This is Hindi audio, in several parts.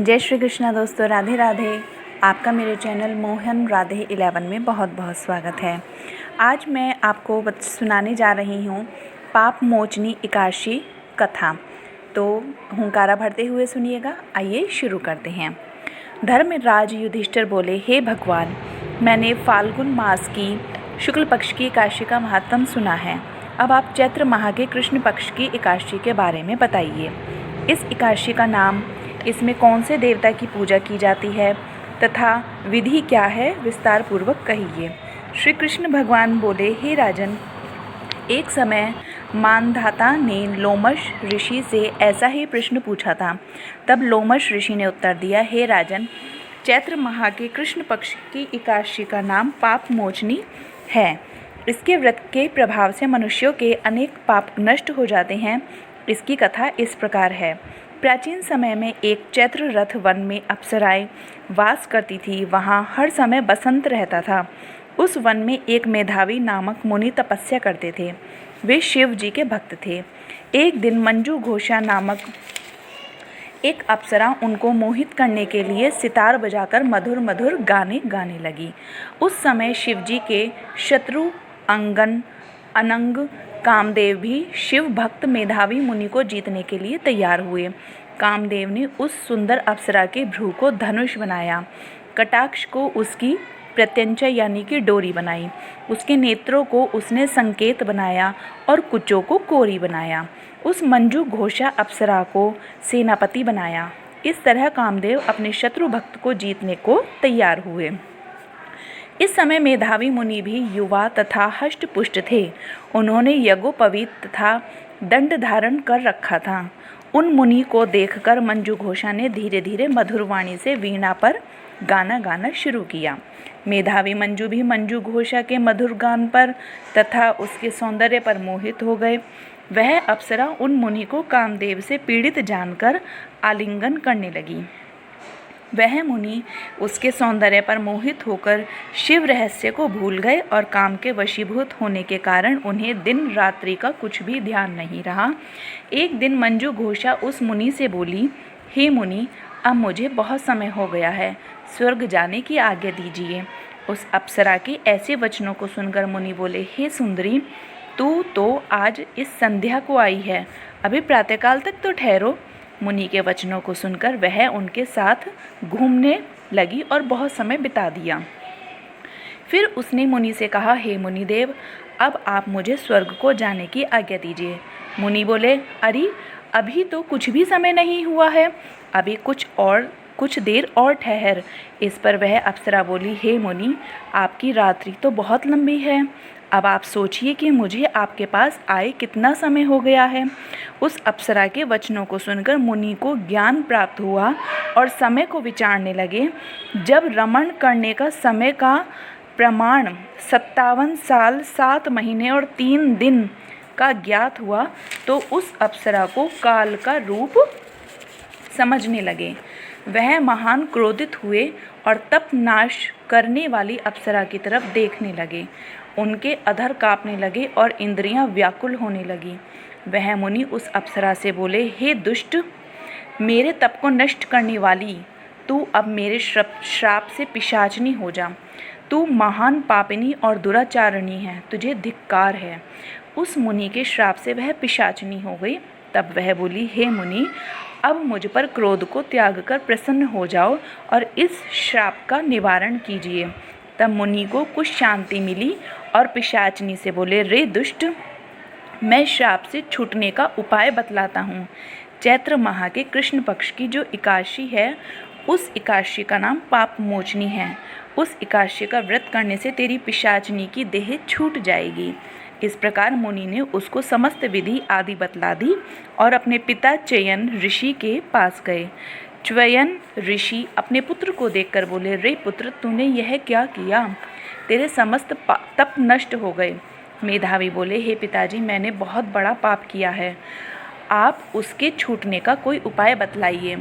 जय श्री कृष्णा दोस्तों, राधे राधे। आपका मेरे चैनल मोहन राधे 11 में बहुत बहुत स्वागत है। आज मैं आपको सुनाने जा रही हूँ पाप मोचनी एकादशी कथा। तो हुंकारा भरते हुए सुनिएगा। आइए शुरू करते हैं। धर्मराज युधिष्ठिर बोले, हे भगवान, मैंने फाल्गुन मास की शुक्ल पक्ष की एकादशी का महत्व सुना है। अब आप चैत्र माह के कृष्ण पक्ष की एकादशी के बारे में बताइए। इस एकादशी का नाम, इसमें कौन से देवता की पूजा की जाती है तथा विधि क्या है, विस्तार पूर्वक कहिए। श्री कृष्ण भगवान बोले, हे राजन, एक समय मानधाता ने लोमश ऋषि से ऐसा ही प्रश्न पूछा था। तब लोमश ऋषि ने उत्तर दिया, हे राजन, चैत्र माह के कृष्ण पक्ष की एकादशी का नाम पाप मोचनी है। इसके व्रत के प्रभाव से मनुष्यों के अनेक पाप नष्ट हो जाते हैं। इसकी कथा इस प्रकार है। प्राचीन समय में एक चैत्र रथ वन में अप्सराएं वास करती थी। वहाँ हर समय बसंत रहता था। उस वन में एक मेधावी नामक मुनि तपस्या करते थे। वे शिव जी के भक्त थे। एक दिन मंजू घोषा नामक एक अप्सरा उनको मोहित करने के लिए सितार बजाकर मधुर मधुर गाने गाने लगी। उस समय शिव जी के शत्रु अनंग कामदेव भी शिव भक्त मेधावी मुनि को जीतने के लिए तैयार हुए। कामदेव ने उस सुंदर अप्सरा के भ्रू को धनुष बनाया, कटाक्ष को उसकी प्रत्यंचा यानी कि डोरी बनाई, उसके नेत्रों को उसने संकेत बनाया और कुचों को कोरी बनाया। उस मंजू घोषा अप्सरा को सेनापति बनाया। इस तरह कामदेव अपने शत्रु भक्त को जीतने को तैयार हुए। इस समय मेधावी मुनि भी युवा तथा हष्ट-पुष्ट थे। उन्होंने यज्ञोपवीत तथा दंड धारण कर रखा था। उन मुनि को देखकर मंजू घोषा ने धीरे धीरे मधुर वाणी से वीणा पर गाना गाना शुरू किया। मेधावी मंजू भी मंजू घोषा के मधुर गान पर तथा उसके सौंदर्य पर मोहित हो गए। वह अप्सरा उन मुनि को कामदेव से पीड़ित जानकर आलिंगन करने लगी। वह मुनि उसके सौंदर्य पर मोहित होकर शिव रहस्य को भूल गए और काम के वशीभूत होने के कारण उन्हें दिन रात्रि का कुछ भी ध्यान नहीं रहा। एक दिन मंजू घोषा उस मुनि से बोली, हे मुनि, अब मुझे बहुत समय हो गया है, स्वर्ग जाने की आज्ञा दीजिए। उस अप्सरा के ऐसे वचनों को सुनकर मुनि बोले, हे सुंदरी, तू तो आज इस संध्या को आई है, अभी प्रातःकाल तक तो ठहरो। मुनि के वचनों को सुनकर वह उनके साथ घूमने लगी और बहुत समय बिता दिया। फिर उसने मुनि से कहा, हे मुनिदेव, अब आप मुझे स्वर्ग को जाने की आज्ञा दीजिए। मुनि बोले, अरे अभी तो कुछ भी समय नहीं हुआ है, अभी कुछ देर और ठहर। इस पर वह अप्सरा बोली, हे मुनि, आपकी रात्रि तो बहुत लंबी है। अब आप सोचिए कि मुझे आपके पास आए कितना समय हो गया है। उस अप्सरा के वचनों को सुनकर मुनि को ज्ञान प्राप्त हुआ और समय को विचारने लगे। जब रमण करने का समय का प्रमाण 57 साल 7 महीने और 3 दिन का ज्ञात हुआ तो उस अप्सरा को काल का रूप समझने लगे। वह महान क्रोधित हुए और तप नाश करने वाली अप्सरा की तरफ देखने लगे। उनके अधर कांपने लगे और इंद्रियां व्याकुल होने लगी। वह मुनि उस अप्सरा से बोले, हे दुष्ट, मेरे तप को नष्ट करने वाली, तू अब मेरे श्राप से पिशाचनी हो जा। तू महान पापिनी और दुराचारिणी है, तुझे धिक्कार है। उस मुनि के श्राप से वह पिशाचनी हो गई। तब वह बोली, हे मुनि, अब मुझ पर क्रोध को त्याग कर प्रसन्न हो जाओ और इस श्राप का निवारण कीजिए। तब मुनि को कुछ शांति मिली और पिशाचनी से बोले, रे दुष्ट, मैं श्राप से छूटने का उपाय बतलाता हूँ। चैत्र माह के कृष्ण पक्ष की जो एकादशी है, उस एकादशी का नाम पाप मोचनी है। उस एकादशी का व्रत करने से तेरी पिशाचनी की देह छूट जाएगी। इस प्रकार मुनि ने उसको समस्त विधि आदि बतला दी और अपने पिता च्ययन ऋषि के पास गए। च्ययन ऋषि अपने पुत्र को देखकर बोले, रे पुत्र, तूने यह क्या किया? तेरे समस्त तप नष्ट हो गए। मेधावी बोले, हे पिताजी, मैंने बहुत बड़ा पाप किया है, आप उसके छूटने का कोई उपाय बतलाइए।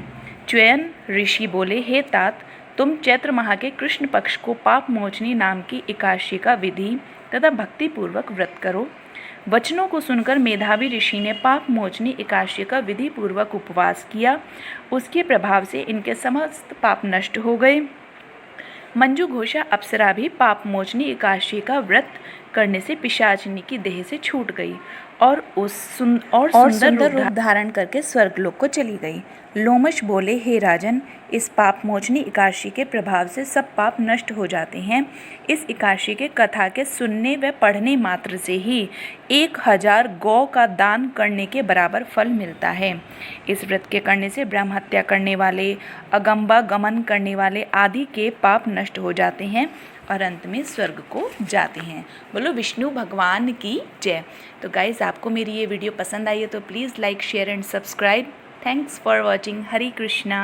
च्ययन ऋषि बोले, हे तात, तुम चैत्र माह के कृष्ण पक्ष को पाप मोचनी नाम की एकादशी का विधि तथा भक्तिपूर्वक व्रत करो। वचनों को सुनकर मेधावी ऋषि ने पाप मोचनी एकादशी का विधि पूर्वक उपवास किया। उसके प्रभाव से इनके समस्त पाप नष्ट हो गए। मंजू घोषा अप्सरा भी पाप मोचनी एकादशी का व्रत करने से पिशाचिनी की देह से छूट गई और सुंदर रूप धारण करके स्वर्गलोक को चली गई। लोमश बोले, हे राजन, इस पाप मोचनी एकादशी के प्रभाव से सब पाप नष्ट हो जाते हैं। इस एकादशी के कथा के सुनने व पढ़ने मात्र से ही 1000 गौ का दान करने के बराबर फल मिलता है। इस व्रत के करने से ब्रह्म हत्या करने वाले, अगंबा गमन करने वाले आदि के पाप नष्ट हो जाते हैं और अंत में स्वर्ग को जाते हैं। बोलो विष्णु भगवान की जय। तो गाइस, आपको मेरी ये वीडियो पसंद आई है तो please like, share and subscribe. Thanks for watching. Hare Krishna.